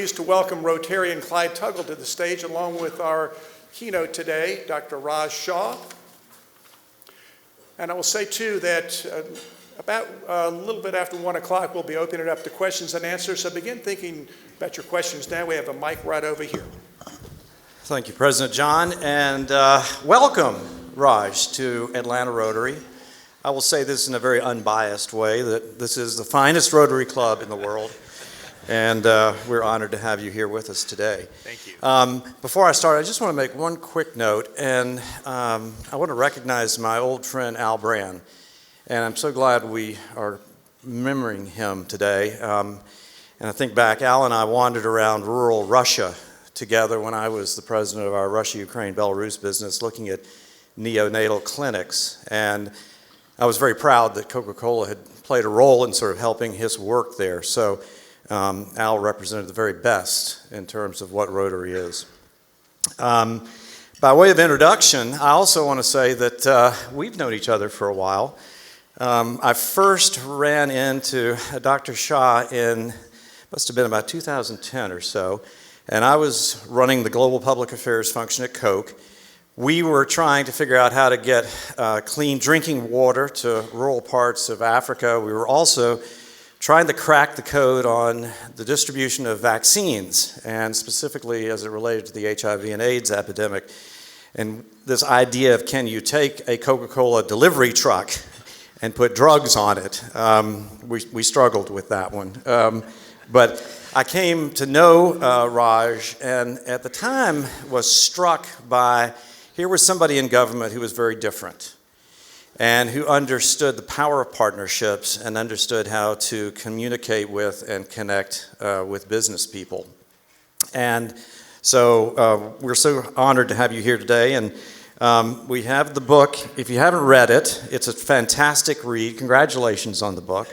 pleased to welcome Rotarian Clyde Tuggle to the stage, along with our keynote today, Dr. Raj Shah. And I will say, too, that about a little bit after 1 o'clock, we'll be opening it up to questions and answers. So begin thinking about your questions now. We have a mic right over here. Thank you, President John, and welcome, Raj, to Atlanta Rotary. I will say this in a very unbiased way, that this is the finest Rotary Club in the world, and we're honored to have you here with us today. Thank you. Before I start, I just want to make one quick note, and I want to recognize my old friend Al Brand, and I'm so glad we are remembering him today. And I think back, Al and I wandered around rural Russia together when I was the president of our Russia, Ukraine, Belarus business, looking at neonatal clinics, and I was very proud that Coca-Cola had played a role in sort of helping his work there. So Al represented the very best in terms of what Rotary is. By way of introduction, I also want to say that we've known each other for a while. I first ran into Dr. Shah must have been about 2010 or so, and I was running the global public affairs function at Coke. We were trying to figure out how to get clean drinking water to rural parts of Africa. We were also trying to crack the code on the distribution of vaccines, and specifically as it related to the HIV and AIDS epidemic. And this idea of, can you take a Coca-Cola delivery truck and put drugs on it? We struggled with that one. But I came to know Raj, and at the time was struck by, here was somebody in government who was very different and who understood the power of partnerships and understood how to communicate with and connect with business people. And so we're so honored to have you here today. And we have the book. If you haven't read it, it's a fantastic read. Congratulations on the book.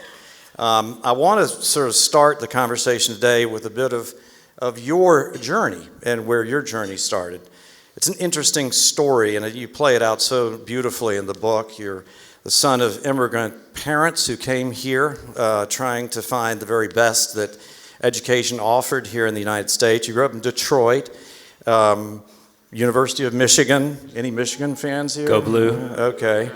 I want to sort of start the conversation today with a bit of your journey and where your journey started. It's an interesting story, and you play it out so beautifully in the book. You're the son of immigrant parents who came here trying to find the very best that education offered here in the United States. You grew up in Detroit, University of Michigan. Any Michigan fans here? Go Blue. Okay.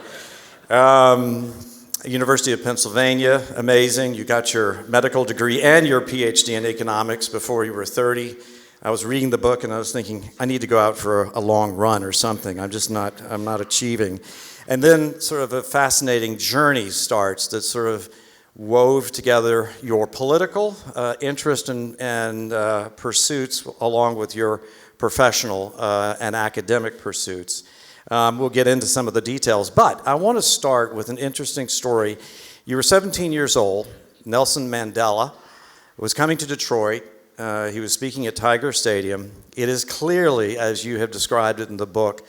University of Pennsylvania, amazing. You got your medical degree and your PhD in economics before you were 30. I was reading the book and I was thinking, I need to go out for a long run or something. I'm not achieving. And then sort of a fascinating journey starts that sort of wove together your political interest and pursuits along with your professional and academic pursuits. We'll get into some of the details, but I want to start with an interesting story. You were 17 years old. Nelson Mandela was coming to Detroit. He was speaking at Tiger Stadium. It is clearly, as you have described it in the book,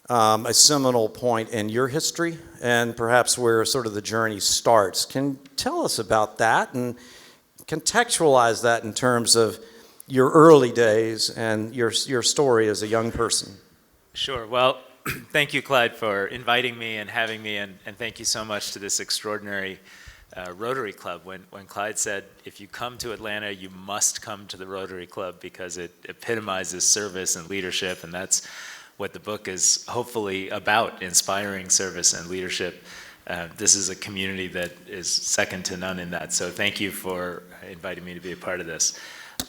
a seminal point in your history and perhaps where sort of the journey starts. Can you tell us about that and contextualize that in terms of your early days and your story as a young person? Sure. Well, thank you, Clyde, for inviting me and having me, and thank you so much to this extraordinary Rotary Club. When Clyde said, if you come to Atlanta, you must come to the Rotary Club because it epitomizes service and leadership, and that's what the book is hopefully about, inspiring service and leadership. This is a community that is second to none in that, so thank you for inviting me to be a part of this.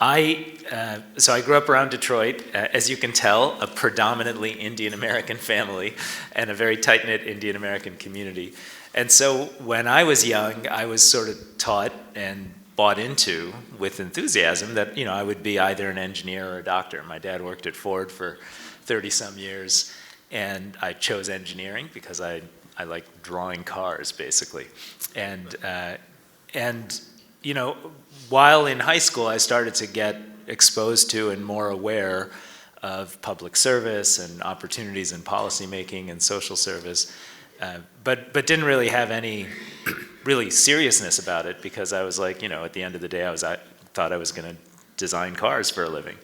So I grew up around Detroit, as you can tell, a predominantly Indian American family and a very tight-knit Indian American community. And so when I was young, I was sort of taught and bought into with enthusiasm that, I would be either an engineer or a doctor. My dad worked at Ford for 30-some years, and I chose engineering because I like drawing cars, basically. And while in high school, I started to get exposed to and more aware of public service and opportunities in policymaking and social service, but didn't really have any really seriousness about it because I was like, at the end of the day, I thought I was going to design cars for a living,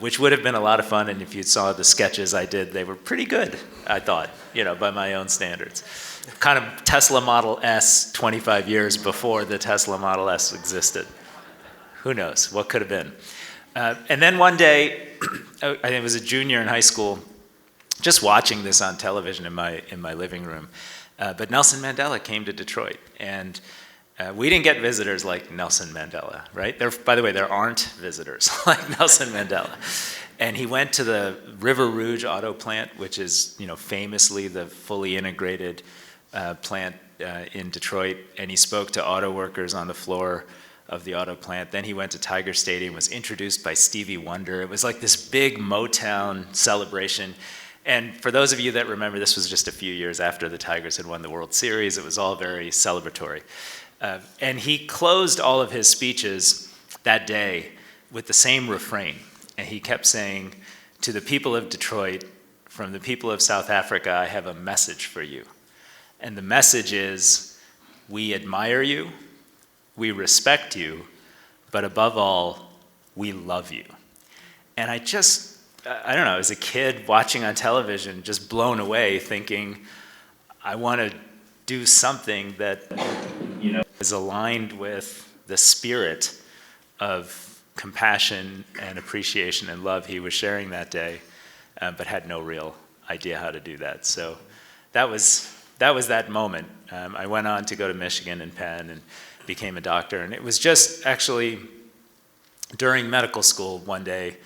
which would have been a lot of fun. And if you saw the sketches I did, they were pretty good, I thought, by my own standards. Kind of Tesla Model S 25 years before the Tesla Model S existed. Who knows what could have been. And then one day, I was a junior in high school, just watching this on television in my living room. But Nelson Mandela came to Detroit, and we didn't get visitors like Nelson Mandela, right? By the way, there aren't visitors like Nelson Mandela. And he went to the River Rouge auto plant, which is, famously the fully integrated plant in Detroit, and he spoke to auto workers on the floor of the auto plant. Then he went to Tiger Stadium, was introduced by Stevie Wonder. It was like this big Motown celebration. And for those of you that remember, this was just a few years after the Tigers had won the World Series. It was all very celebratory. And he closed all of his speeches that day with the same refrain. And he kept saying, "To the people of Detroit, from the people of South Africa, I have a message for you. And the message is, we admire you, we respect you, but above all, we love you." And I don't know, as a kid watching on television, just blown away, thinking, I want to do something that, is aligned with the spirit of compassion and appreciation and love he was sharing that day, but had no real idea how to do that. So that was that moment. I went on to go to Michigan and Penn and became a doctor. And it was just actually during medical school one day,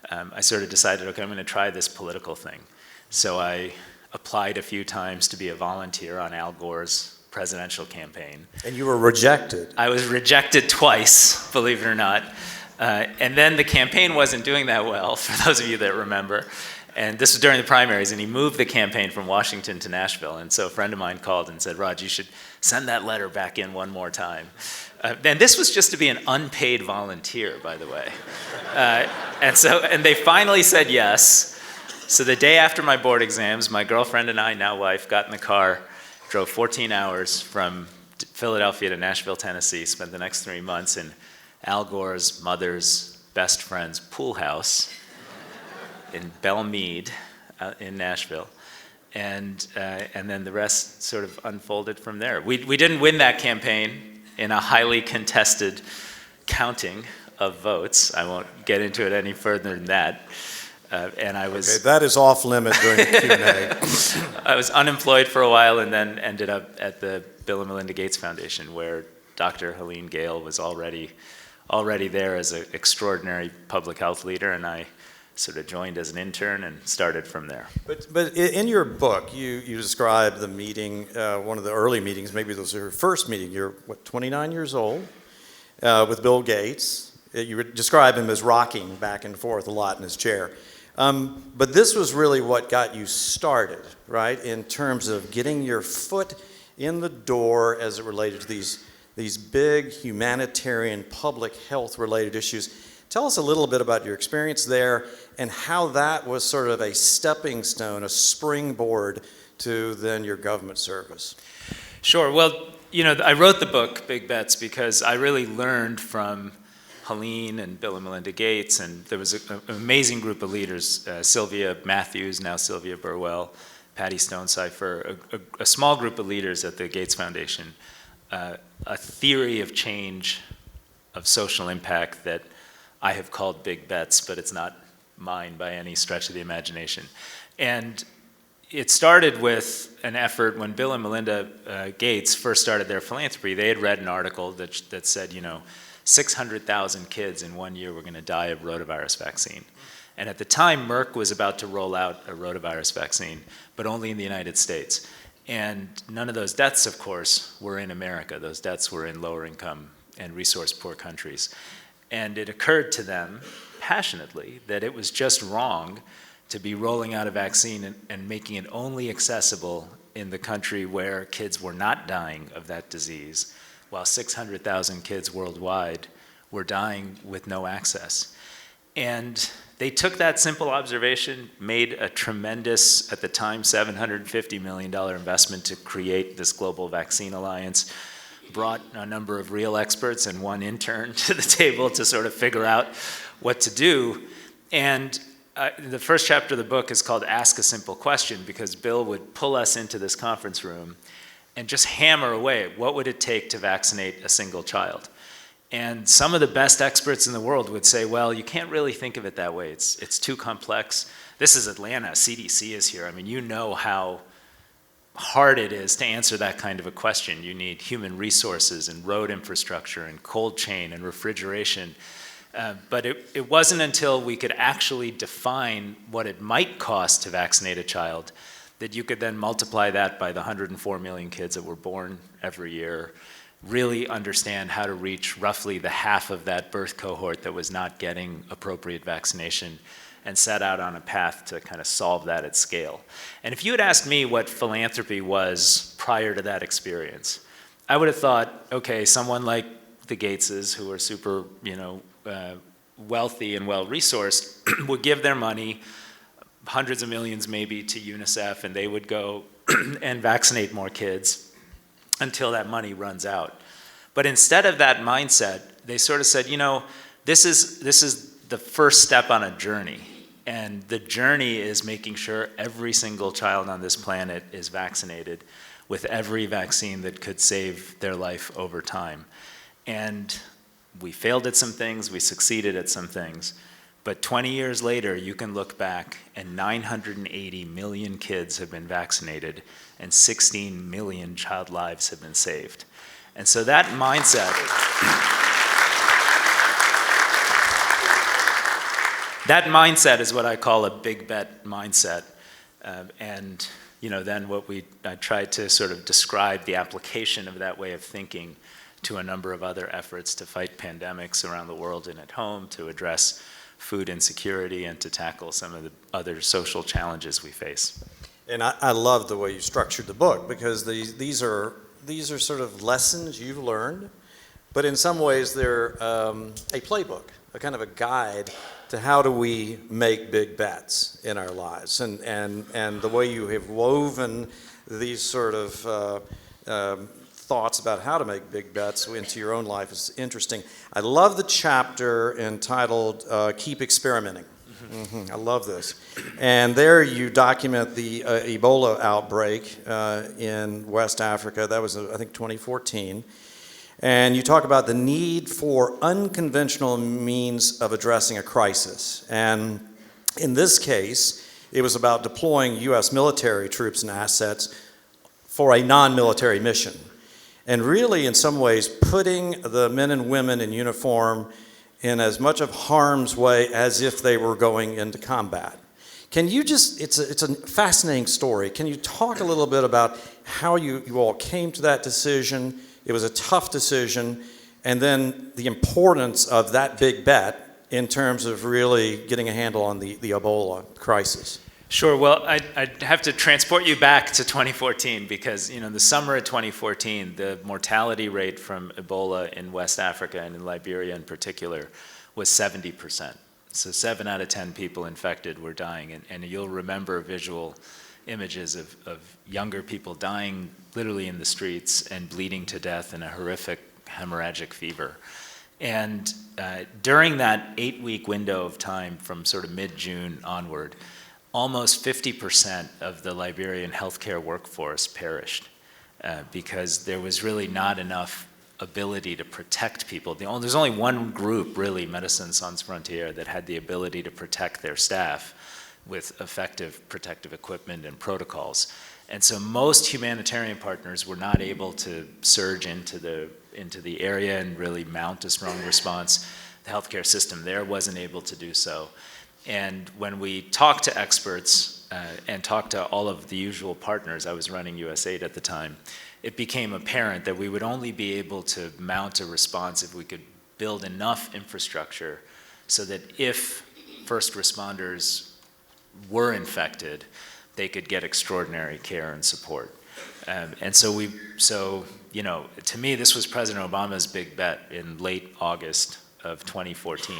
I sort of decided, okay, I'm going to try this political thing. So I applied a few times to be a volunteer on Al Gore's presidential campaign. And you were rejected. I was rejected twice, believe it or not. And then the campaign wasn't doing that well, for those of you that remember. And this was during the primaries, and he moved the campaign from Washington to Nashville. And so a friend of mine called and said, "Raj, you should send that letter back in one more time." And this was just to be an unpaid volunteer, by the way. And they finally said yes. So the day after my board exams, my girlfriend and I, now wife, got in the car, drove 14 hours from Philadelphia to Nashville, Tennessee, spent the next 3 months in Al Gore's mother's best friend's pool house in Belle Meade in Nashville. And then the rest sort of unfolded from there. We didn't win that campaign in a highly contested counting of votes. I won't get into it any further than that. And I was... Okay, that is off limit during the Q&A. I was unemployed for a while and then ended up at the Bill and Melinda Gates Foundation, where Dr. Helene Gayle was already there as an extraordinary public health leader, and I sort of joined as an intern and started from there. But in your book, you describe the meeting, one of the early meetings, maybe it was your first meeting. You're, 29 years old, with Bill Gates. You describe him as rocking back and forth a lot in his chair. But this was really what got you started, right, in terms of getting your foot in the door as it related to these big humanitarian public health related issues. Tell us a little bit about your experience there and how that was sort of a stepping stone, a springboard to then your government service. Sure. Well, I wrote the book, Big Bets, because I really learned from Helene and Bill and Melinda Gates, and there was an amazing group of leaders, Sylvia Matthews, now Sylvia Burwell, Patty Stonecipher, a small group of leaders at the Gates Foundation, a theory of change, of social impact that I have called Big Bets, but it's not mine by any stretch of the imagination. And it started with an effort when Bill and Melinda Gates first started their philanthropy. They had read an article that said, 600,000 kids in 1 year were going to die of rotavirus vaccine. And at the time, Merck was about to roll out a rotavirus vaccine, but only in the United States. And none of those deaths, of course, were in America. Those deaths were in lower income and resource poor countries. And it occurred to them passionately that it was just wrong to be rolling out a vaccine and making it only accessible in the country where kids were not dying of that disease, while 600,000 kids worldwide were dying with no access. And they took that simple observation, made a tremendous, at the time, $750 million investment to create this global vaccine alliance, brought a number of real experts and one intern to the table to sort of figure out what to do. And the first chapter of the book is called Ask a Simple Question, because Bill would pull us into this conference room and just hammer away, what would it take to vaccinate a single child? And some of the best experts in the world would say, well, you can't really think of it that way. It's too complex. This is Atlanta. CDC is here. I mean, you know how hard it is to answer that kind of a question. You need human resources and road infrastructure and cold chain and refrigeration. But it wasn't until we could actually define what it might cost to vaccinate a child that you could then multiply that by the 104 million kids that were born every year, really understand how to reach roughly the half of that birth cohort that was not getting appropriate vaccination, and set out on a path to kind of solve that at scale. And if you had asked me what philanthropy was prior to that experience, I would have thought, okay, someone like the Gateses, who are super, wealthy and well-resourced, would give their money, hundreds of millions maybe, to UNICEF, and they would go and vaccinate more kids until that money runs out. But instead of that mindset, they sort of said, this is the first step on a journey. And the journey is making sure every single child on this planet is vaccinated with every vaccine that could save their life over time. And we failed at some things, we succeeded at some things. But 20 years later, you can look back and 980 million kids have been vaccinated and 16 million child lives have been saved. And so that mindset, that mindset is what I call a big bet mindset. And then I tried to sort of describe the application of that way of thinking to a number of other efforts to fight pandemics around the world and at home, to address food insecurity, and to tackle some of the other social challenges we face. And I love the way you structured the book, because these are sort of lessons you've learned, but in some ways they're a playbook, a kind of a guide to how do we make big bets in our lives. And the way you have woven these sort of thoughts about how to make big bets into your own life is interesting. I love the chapter entitled Keep Experimenting. I love this. And there you document the Ebola outbreak in West Africa. That was, I think, 2014. And you talk about the need for unconventional means of addressing a crisis. And in this case, it was about deploying U.S. military troops and assets for a non-military mission. And really, in some ways, putting the men and women in uniform in as much of harm's way as if they were going into combat. Can you just, it's a fascinating story. Can you talk a little bit about how you all came to that decision? It was a tough decision, and then the importance of that big bet in terms of really getting a handle on the Ebola crisis. Sure. Well, I'd have to transport you back to 2014, because the summer of 2014, the mortality rate from Ebola in West Africa and in Liberia in particular was 70%. So 7 out of 10 people infected were dying, and you'll remember visual images of younger people dying literally in the streets and bleeding to death in a horrific hemorrhagic fever. And during that 8-week window of time from sort of mid-June onward, almost 50% of the Liberian healthcare workforce perished because there was really not enough ability to protect people. There's only one group, really, Médecins Sans Frontières, that had the ability to protect their staff with effective protective equipment and protocols. And so most humanitarian partners were not able to surge into the area and really mount a strong response. The healthcare system there wasn't able to do so. And when we talked to experts and talked to all of the usual partners, I was running USAID at the time, it became apparent that we would only be able to mount a response if we could build enough infrastructure so that if first responders were infected, they could get extraordinary care and support. And so to me, this was President Obama's big bet in late August of 2014,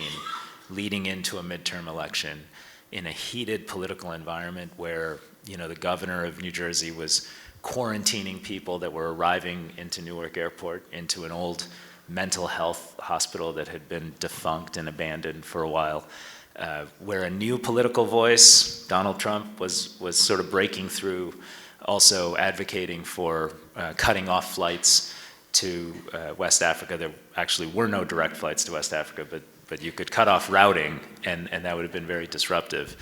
leading into a midterm election in a heated political environment where, the governor of New Jersey was quarantining people that were arriving into Newark Airport into an old mental health hospital that had been defunct and abandoned for a while, where a new political voice, Donald Trump, was sort of breaking through, also advocating for cutting off flights to West Africa. There actually were no direct flights to West Africa, but you could cut off routing, and that would have been very disruptive.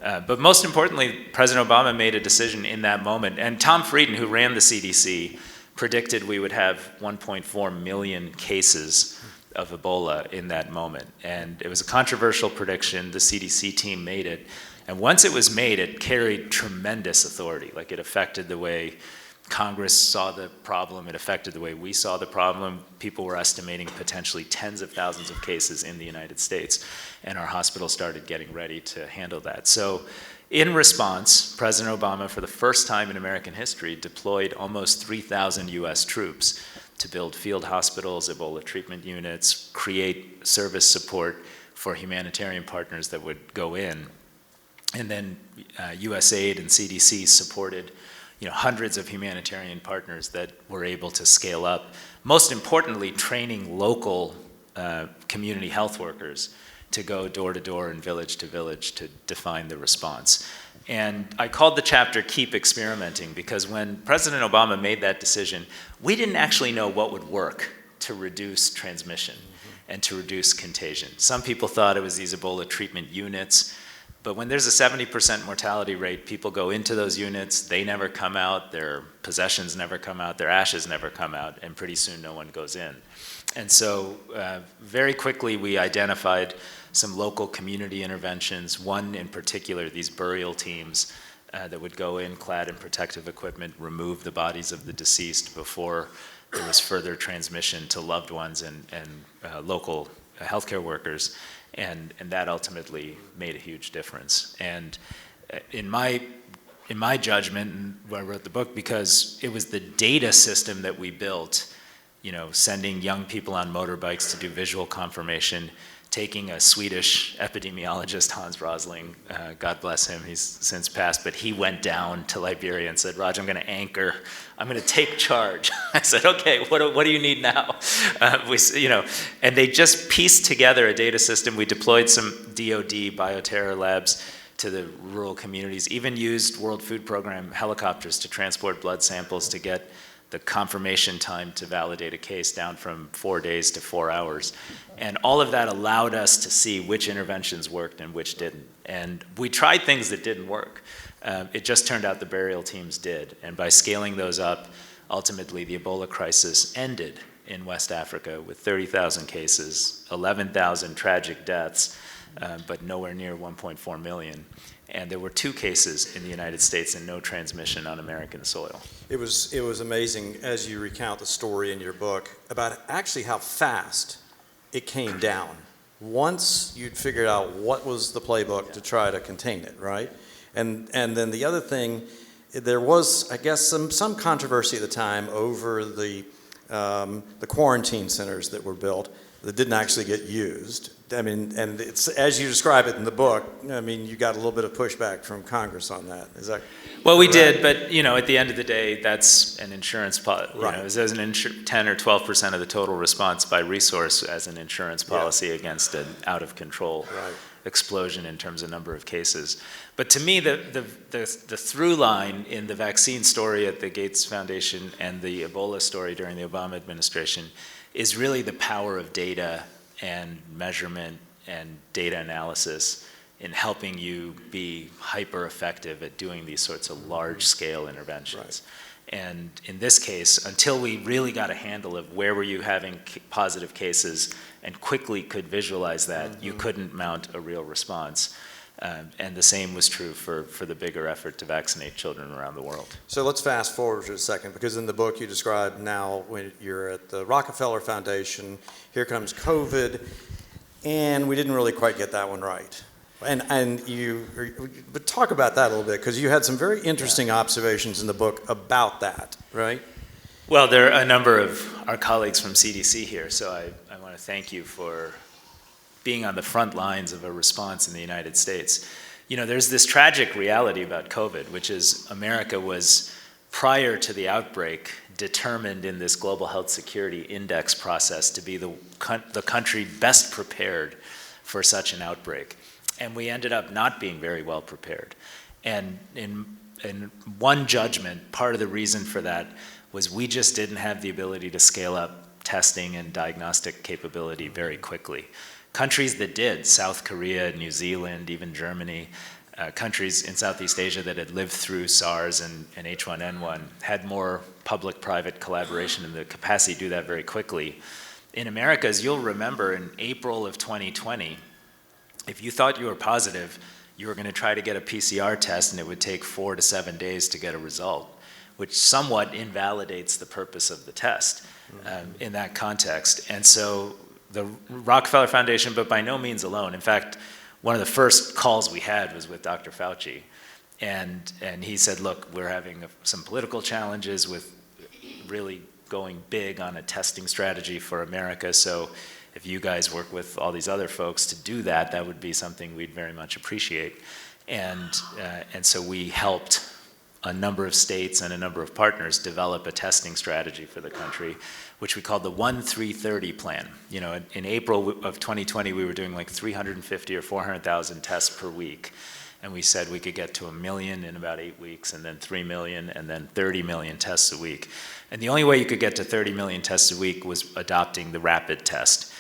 But most importantly, President Obama made a decision in that moment, and Tom Frieden, who ran the CDC, predicted we would have 1.4 million cases of Ebola in that moment. And it was a controversial prediction. The CDC team made it. And once it was made, it carried tremendous authority. Like, it affected the way Congress saw the problem. It affected the way we saw the problem. People were estimating potentially tens of thousands of cases in the United States, and our hospital started getting ready to handle that. So in response, President Obama, for the first time in American history, deployed almost 3,000 US troops to build field hospitals, Ebola treatment units, create service support for humanitarian partners that would go in. And then USAID and CDC supported hundreds of humanitarian partners that were able to scale up. Most importantly, training local community health workers to go door to door and village to village to define the response. And I called the chapter Keep Experimenting, because when President Obama made that decision, we didn't actually know what would work to reduce transmission and to reduce contagion. Some people thought it was these Ebola treatment units. But when there's a 70% mortality rate, people go into those units, they never come out, their possessions never come out, their ashes never come out, and pretty soon no one goes in. And so very quickly we identified some local community interventions, one in particular, these burial teams that would go in clad in protective equipment, remove the bodies of the deceased before there was further transmission to loved ones and local healthcare workers. And that ultimately made a huge difference. And in my judgment, and I wrote the book, because it was the data system that we built, sending young people on motorbikes to do visual confirmation, taking a Swedish epidemiologist, Hans Rosling, God bless him, he's since passed, but he went down to Liberia and said, Raj, I'm going to anchor, I'm going to take charge. I said, okay, what do you need now? And they just pieced together a data system. We deployed some DoD bioterror labs to the rural communities, even used World Food Program helicopters to transport blood samples to get the confirmation time to validate a case down from 4 days to 4 hours. And all of that allowed us to see which interventions worked and which didn't. And we tried things that didn't work. It just turned out the burial teams did. And by scaling those up, ultimately the Ebola crisis ended in West Africa with 30,000 cases, 11,000 tragic deaths, but nowhere near 1.4 million. And there were 2 cases in the United States and no transmission on American soil. It was amazing, as you recount the story in your book, about actually how fast it came down once you'd figured out what was the playbook to try to contain it, right? And then the other thing, there was, I guess, some controversy at the time over the quarantine centers that were built that didn't actually get used. I mean, and it's, as you describe it in the book, I mean, you got a little bit of pushback from Congress on that. Is that Well, we correct? did, but at the end of the day, that's an insurance policy. Right. It was 10 or 12% of the total response by resource as an insurance policy against an out of control explosion in terms of number of cases. But to me, the through line in the vaccine story at the Gates Foundation and the Ebola story during the Obama administration is really the power of data and measurement and data analysis in helping you be hyper effective at doing these sorts of large scale interventions. Right. And in this case, until we really got a handle of where were you having positive cases and quickly could visualize that, you couldn't mount a real response. And the same was true for the bigger effort to vaccinate children around the world. So let's fast forward for a second, because in the book you describe now when you're at the Rockefeller Foundation, here comes COVID, and we didn't really quite get that one right. But talk about that a little bit, because you had some very interesting observations in the book about that, right? Well, there are a number of our colleagues from CDC here, so I want to thank you for being on the front lines of a response in the United States. There's this tragic reality about COVID, which is America was, prior to the outbreak, determined in this Global Health Security Index process to be the country best prepared for such an outbreak. And we ended up not being very well prepared. And in one judgment, part of the reason for that was we just didn't have the ability to scale up testing and diagnostic capability very quickly. Countries that did, South Korea, New Zealand, even Germany, countries in Southeast Asia that had lived through SARS and H1N1 had more public-private collaboration and the capacity to do that very quickly. In America, as you'll remember, in April of 2020, if you thought you were positive, you were going to try to get a PCR test and it would take 4 to 7 days to get a result, which somewhat invalidates the purpose of the test in that context. And so the Rockefeller Foundation, but by no means alone. In fact, one of the first calls we had was with Dr. Fauci. And he said, look, we're having some political challenges with really going big on a testing strategy for America. So if you guys work with all these other folks to do that, that would be something we'd very much appreciate. And so we helped a number of states and a number of partners develop a testing strategy for the country, which we called the 1-3-30 plan. You know, in April of 2020, we were doing like 350 or 400,000 tests per week. And we said we could get to 1 million in about 8 weeks, and then 3 million, and then 30 million tests a week. And the only way you could get to 30 million tests a week was adopting the rapid test,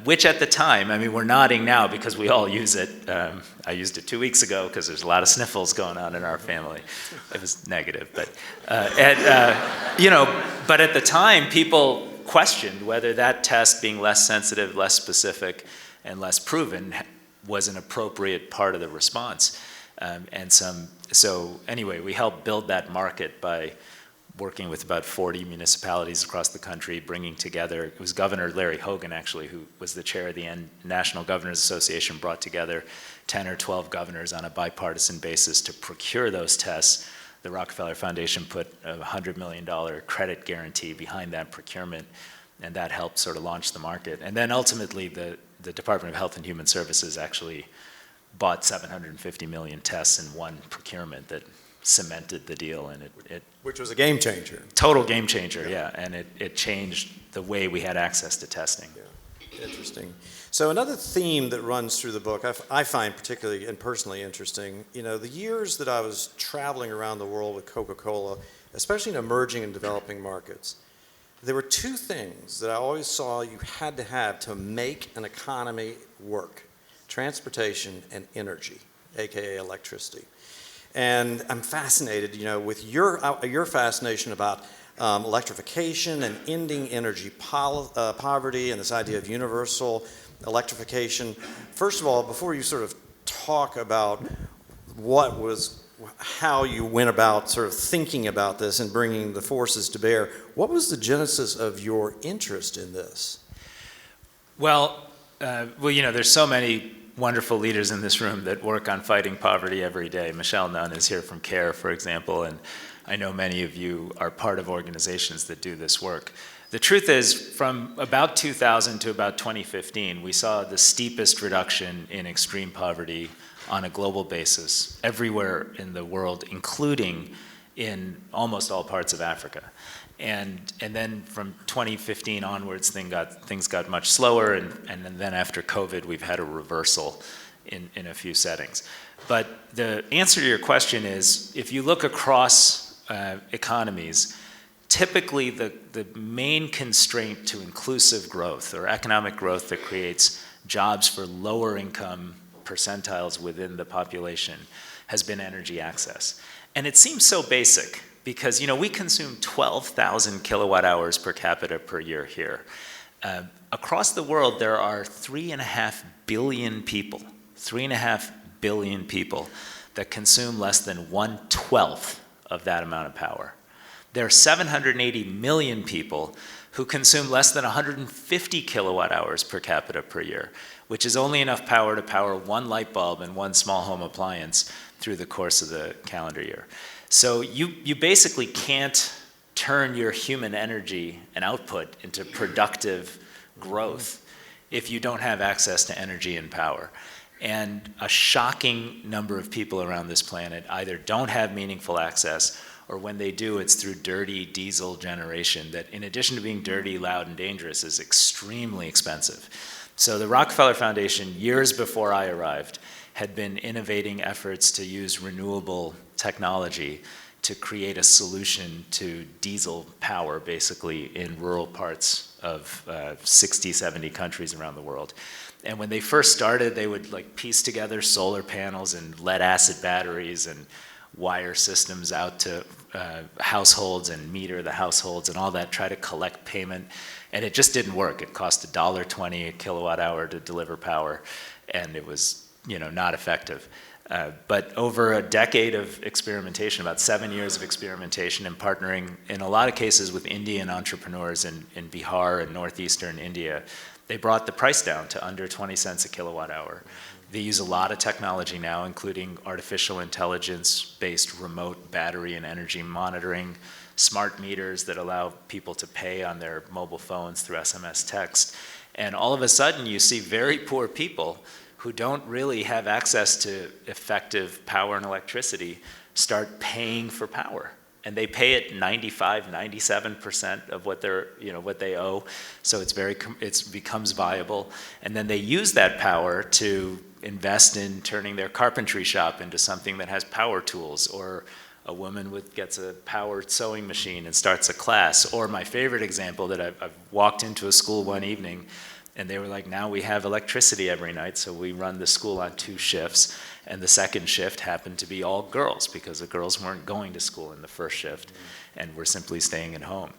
which at the time, I mean, we're nodding now because we all use it. I used it 2 weeks ago because there's a lot of sniffles going on in our family. It was negative, but you know, but at the time, people questioned whether that test being less sensitive, less specific, and less proven was an appropriate part of the response. So anyway, we helped build that market by working with about 40 municipalities across the country, bringing together, it was Governor Larry Hogan actually, who was the chair of the National Governors Association, brought together 10 or 12 governors on a bipartisan basis to procure those tests. The Rockefeller Foundation put a $100 million credit guarantee behind that procurement, and that helped sort of launch the market. And then ultimately, the Department of Health and Human Services actually bought 750 million tests in one procurement that cemented the deal, and it Which was a game changer. Total game changer, yeah. And it changed the way we had access to testing. Yeah. Interesting. So another theme that runs through the book, I find particularly and personally interesting, you know, the years that I was traveling around the world with Coca-Cola, especially in emerging and developing markets, there were two things that I always saw you had to have to make an economy work: transportation and energy, AKA electricity. And I'm fascinated, you know, with your fascination about electrification and ending energy poverty and this idea of universal electrification. First of all, before you sort of talk about how you went about sort of thinking about this and bringing the forces to bear, what was the genesis of your interest in this? Well, you know, there's so many wonderful leaders in this room that work on fighting poverty every day. Michelle Nunn is here from CARE, for example, and I know many of you are part of organizations that do this work. The truth is, from about 2000 to about 2015, we saw the steepest reduction in extreme poverty on a global basis everywhere in the world, including in almost all parts of Africa. And then from 2015 onwards, things got much slower, and then after COVID, we've had a reversal in a few settings. But the answer to your question is, if you look across economies, typically the main constraint to inclusive growth or economic growth that creates jobs for lower income percentiles within the population has been energy access. And it seems so basic, because, you know, we consume 12,000 kilowatt hours per capita per year here. Across the world, there are 3.5 billion people that consume less than 1/12 of that amount of power. There are 780 million people who consume less than 150 kilowatt hours per capita per year, which is only enough power to power one light bulb and one small home appliance through the course of the calendar year. So you basically can't turn your human energy and output into productive growth if you don't have access to energy and power. And a shocking number of people around this planet either don't have meaningful access, or when they do, it's through dirty diesel generation that, in addition to being dirty, loud, and dangerous, is extremely expensive. So the Rockefeller Foundation, years before I arrived, had been innovating efforts to use renewable technology to create a solution to diesel power, basically, in rural parts of 60, 70 countries around the world. And when they first started, they would like piece together solar panels and lead acid batteries and wire systems out to households and meter the households and all that, try to collect payment. And it just didn't work. It cost $1.20 a kilowatt hour to deliver power, and it was, not effective. But over a decade of experimentation, about 7 years of experimentation and partnering in a lot of cases with Indian entrepreneurs in Bihar and northeastern India, they brought the price down to under 20 cents a kilowatt hour. They use a lot of technology now, including artificial intelligence-based remote battery and energy monitoring, smart meters that allow people to pay on their mobile phones through SMS text. And all of a sudden, you see very poor people who don't really have access to effective power and electricity start paying for power. And they pay it 95, 97% of what they're, what they owe. So it becomes viable. And then they use that power to invest in turning their carpentry shop into something that has power tools, or a woman gets a powered sewing machine and starts a class. Or my favorite example that I've walked into a school one evening, and they were like, now we have electricity every night, so we run the school on 2 shifts. And the second shift happened to be all girls, because the girls weren't going to school in the first shift and were simply staying at home.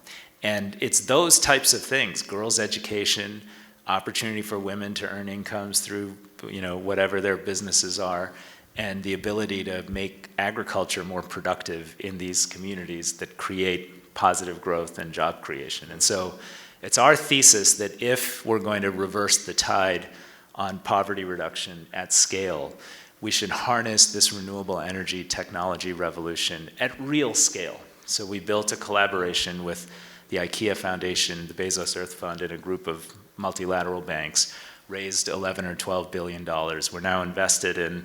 And it's those types of things, girls' education, opportunity for women to earn incomes through whatever their businesses are, and the ability to make agriculture more productive in these communities that create positive growth and job creation. And so it's our thesis that if we're going to reverse the tide on poverty reduction at scale, we should harness this renewable energy technology revolution at real scale. So we built a collaboration with the IKEA Foundation, the Bezos Earth Fund, and a group of multilateral banks, raised $11 or $12 billion. We're now invested in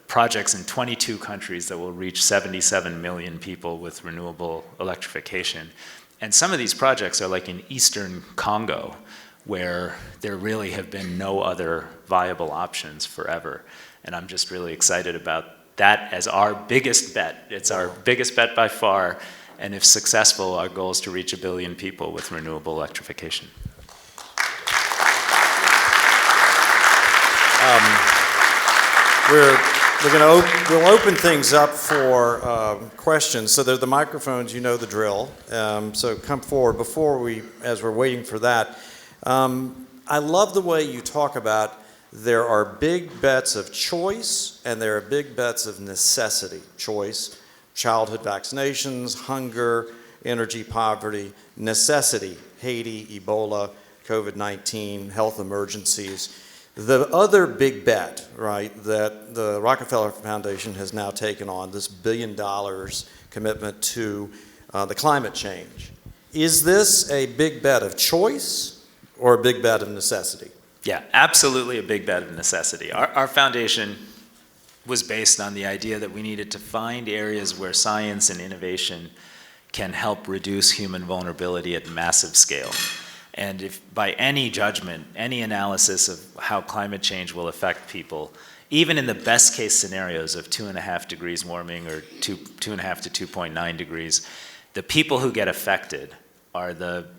projects in 22 countries that will reach 77 million people with renewable electrification. And some of these projects are like in eastern Congo, where there really have been no other viable options forever. And I'm just really excited about that as our biggest bet. It's our biggest bet by far. And if successful, our goal is to reach 1 billion people with renewable electrification. We'll open things up for questions. So there's the microphones, you know the drill. So come forward. As we're waiting for that, I love the way you talk about there are big bets of choice and there are big bets of necessity. Choice, childhood vaccinations, hunger, energy poverty. Necessity, Haiti, Ebola, COVID-19, health emergencies. The other big bet, right, that the Rockefeller Foundation has now taken on, this $1 billion commitment to the climate change. Is this a big bet of choice or a big bet of necessity? Yeah, absolutely a big bet of necessity. Our foundation was based on the idea that we needed to find areas where science and innovation can help reduce human vulnerability at massive scale. And if by any judgment, any analysis of how climate change will affect people, even in the best case scenarios of 2.5 degrees warming or 2.5 to 2.9 degrees, the people who get affected are the 1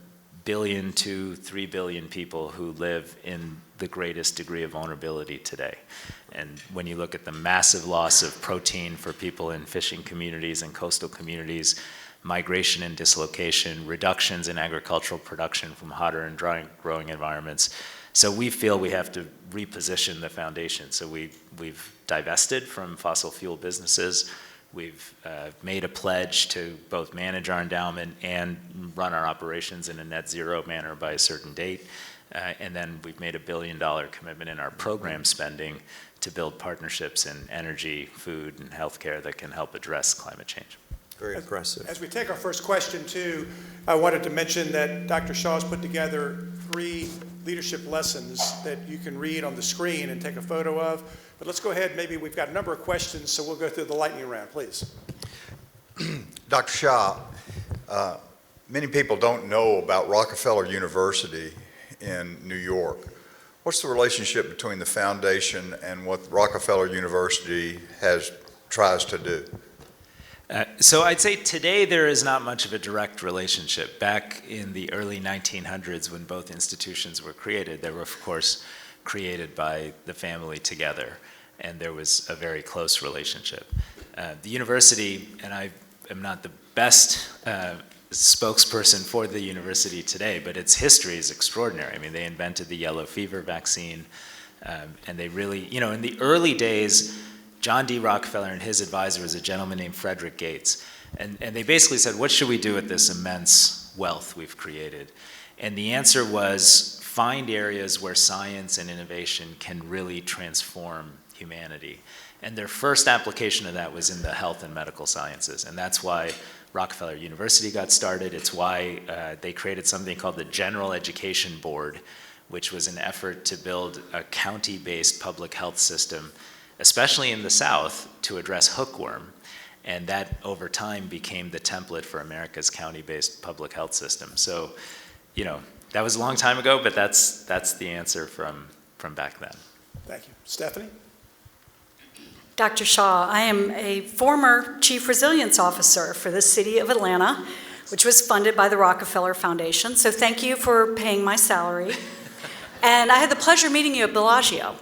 billion to 3 billion people who live in the greatest degree of vulnerability today. And when you look at the massive loss of protein for people in fishing communities and coastal communities, migration and dislocation, reductions in agricultural production from hotter and dry growing environments. So we feel we have to reposition the foundation. So we've divested from fossil fuel businesses. We've made a pledge to both manage our endowment and run our operations in a net zero manner by a certain date. And then we've made $1 billion commitment in our program spending to build partnerships in energy, food, and healthcare that can help address climate change. Very impressive. As we take our first question, too, I wanted to mention that Dr. Shah has put together 3 leadership lessons that you can read on the screen and take a photo of. But let's go ahead. Maybe we've got a number of questions, so we'll go through the lightning round, please. Dr. Shah, many people don't know about Rockefeller University in New York. What's the relationship between the foundation and what Rockefeller University tries to do? So I'd say today there is not much of a direct relationship. Back in the early 1900s, when both institutions were created, they were of course created by the family together, and there was a very close relationship. The university, and I am not the best spokesperson for the university today, but its history is extraordinary. I mean, they invented the yellow fever vaccine, and they really, in the early days, John D. Rockefeller and his advisor was a gentleman named Frederick Gates. And they basically said, what should we do with this immense wealth we've created? And the answer was, find areas where science and innovation can really transform humanity. And their first application of that was in the health and medical sciences. And that's why Rockefeller University got started. It's why they created something called the General Education Board, which was an effort to build a county-based public health system, especially in the South, to address hookworm. And that, over time, became the template for America's county-based public health system. So, that was a long time ago, but that's the answer from back then. Thank you. Stephanie? Dr. Shah, I am a former Chief Resilience Officer for the City of Atlanta, which was funded by the Rockefeller Foundation. So thank you for paying my salary. And I had the pleasure of meeting you at Bellagio.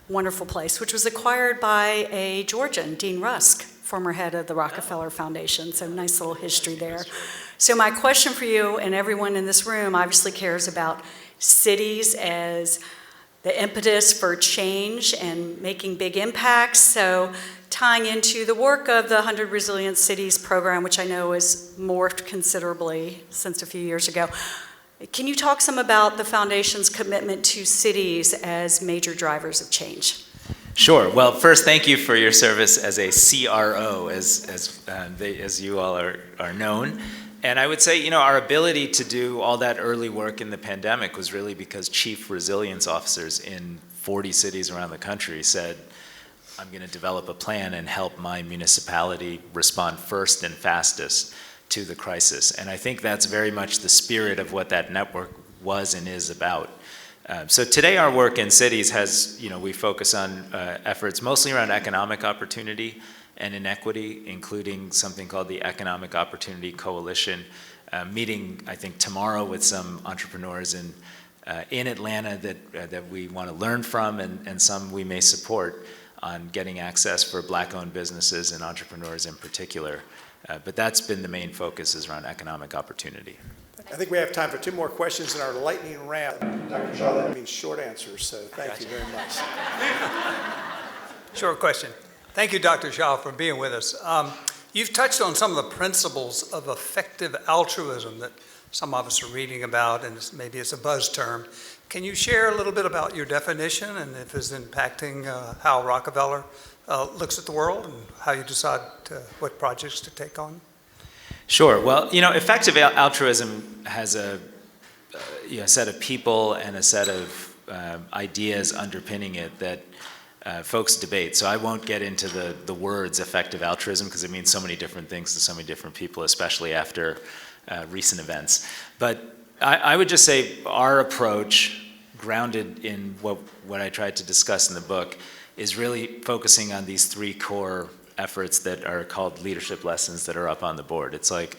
Wonderful place, which was acquired by a Georgian, Dean Rusk, former head of the Rockefeller Foundation. So nice little history there. So my question for you, and everyone in this room obviously cares about cities as the impetus for change and making big impacts. So tying into the work of the 100 Resilient Cities program, which I know has morphed considerably since a few years ago. Can you talk some about the Foundation's commitment to cities as major drivers of change? Sure. Well, first, thank you for your service as a CRO, as you all are known. And I would say, our ability to do all that early work in the pandemic was really because chief resilience officers in 40 cities around the country said, I'm going to develop a plan and help my municipality respond first and fastest to the crisis. And I think that's very much the spirit of what that network was and is about. So today our work in cities has, we focus on efforts mostly around economic opportunity and inequity, including something called the Economic Opportunity Coalition, meeting, I think, tomorrow with some entrepreneurs in Atlanta that we want to learn from and some we may support on getting access for Black-owned businesses and entrepreneurs in particular. But that's been the main focus, is around economic opportunity. I think we have time for 2 more questions in our lightning round. Dr. Shaw, that means short answers, so thank you very much. Short question. Thank you, Dr. Shah, for being with us. You've touched on some of the principles of effective altruism that some of us are reading about, and maybe it's a buzz term. Can you share a little bit about your definition and if it's impacting how Rockefeller looks at the world and how you decide what projects to take on? Sure. Well, effective altruism has a set of people and a set of ideas underpinning it that folks debate. So I won't get into the words effective altruism because it means so many different things to so many different people, especially after recent events. But I would just say our approach, grounded in what I tried to discuss in the book, is really focusing on these 3 core efforts that are called leadership lessons that are up on the board. It's like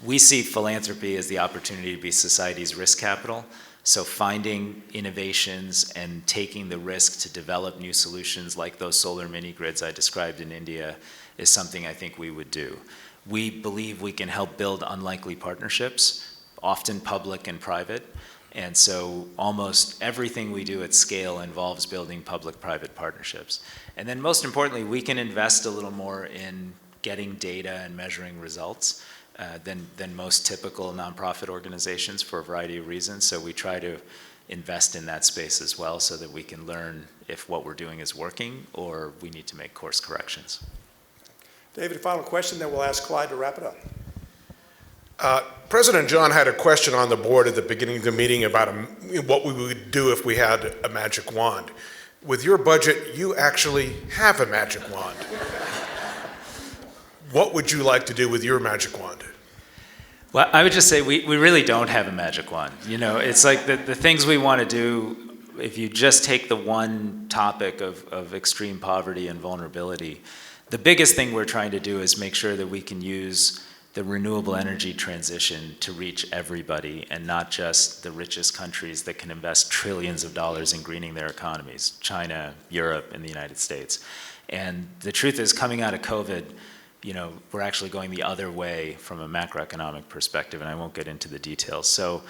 we see philanthropy as the opportunity to be society's risk capital. So finding innovations and taking the risk to develop new solutions like those solar mini grids I described in India is something I think we would do. We believe we can help build unlikely partnerships, often public and private. And so almost everything we do at scale involves building public-private partnerships. And then most importantly, we can invest a little more in getting data and measuring results than most typical nonprofit organizations for a variety of reasons. So we try to invest in that space as well so that we can learn if what we're doing is working or we need to make course corrections. David, a final question, then we'll ask Clyde to wrap it up. President John had a question on the board at the beginning of the meeting about what we would do if we had a magic wand. With your budget, you actually have a magic wand. What would you like to do with your magic wand? Well, I would just say we really don't have a magic wand. It's like the things we want to do, if you just take the one topic of extreme poverty and vulnerability, the biggest thing we're trying to do is make sure that we can use the renewable energy transition to reach everybody and not just the richest countries that can invest trillions of dollars in greening their economies, China, Europe, and the United States. And the truth is, coming out of COVID, we're actually going the other way from a macroeconomic perspective, and I won't get into the details. So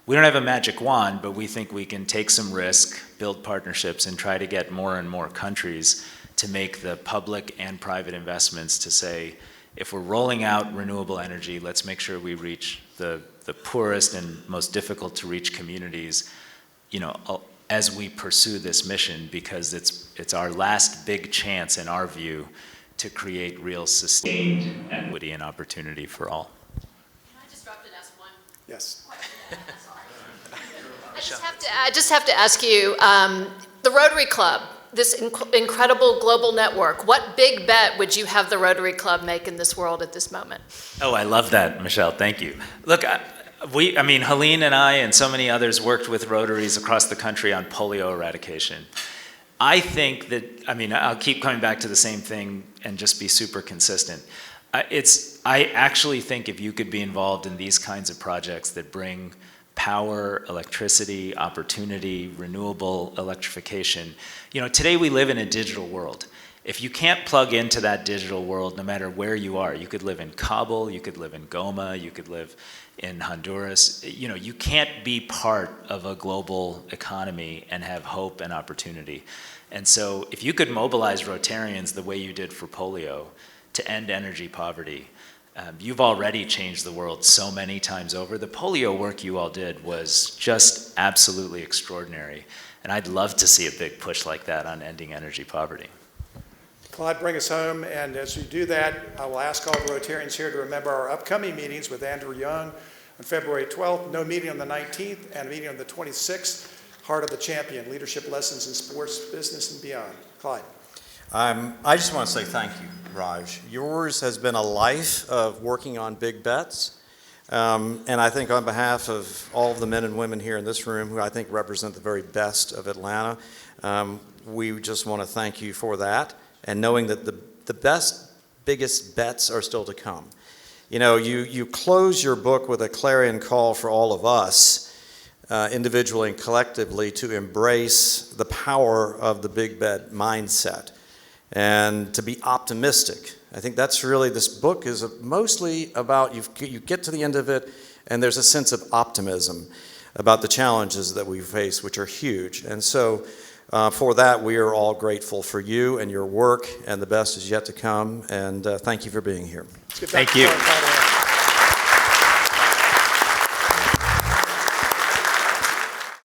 we don't have a magic wand, but we think we can take some risk, build partnerships, and try to get more and more countries to make the public and private investments to say, if we're rolling out renewable energy, let's make sure we reach the poorest and most difficult to reach communities, as we pursue this mission, because it's our last big chance, in our view, to create real sustained equity and opportunity for all. Can I disrupt and ask one? Yes. I just have to ask you, the Rotary Club, this incredible global network, what big bet would you have the Rotary Club make in this world at this moment? Oh, I love that, Michelle. Thank you. Look, Helene and I and so many others worked with Rotaries across the country on polio eradication. I think that, I'll keep coming back to the same thing and just be super consistent. I actually think if you could be involved in these kinds of projects that bring power, electricity, opportunity, renewable electrification. Today we live in a digital world. If you can't plug into that digital world, no matter where you are, you could live in Kabul, you could live in Goma, you could live in Honduras. You can't be part of a global economy and have hope and opportunity. And so if you could mobilize Rotarians the way you did for polio to end energy poverty, you've already changed the world so many times over. The polio work you all did was just absolutely extraordinary. And I'd love to see a big push like that on ending energy poverty. Clyde, bring us home. And as you do that, I will ask all the Rotarians here to remember our upcoming meetings with Andrew Young on February 12th, no meeting on the 19th, and a meeting on the 26th, Heart of the Champion, Leadership Lessons in Sports, Business, and Beyond. Clyde. I just want to say thank you, Raj. Yours has been a life of working on big bets. And I think on behalf of all of the men and women here in this room, who I think represent the very best of Atlanta, we just want to thank you for that. And knowing that the best, biggest bets are still to come. You close your book with a clarion call for all of us, individually and collectively, to embrace the power of the big bet mindset and to be optimistic. I think that's really, this book is mostly about, you get to the end of it and there's a sense of optimism about the challenges that we face, which are huge. And so for that, we are all grateful for you and your work, and the best is yet to come. And thank you for being here. Thank you.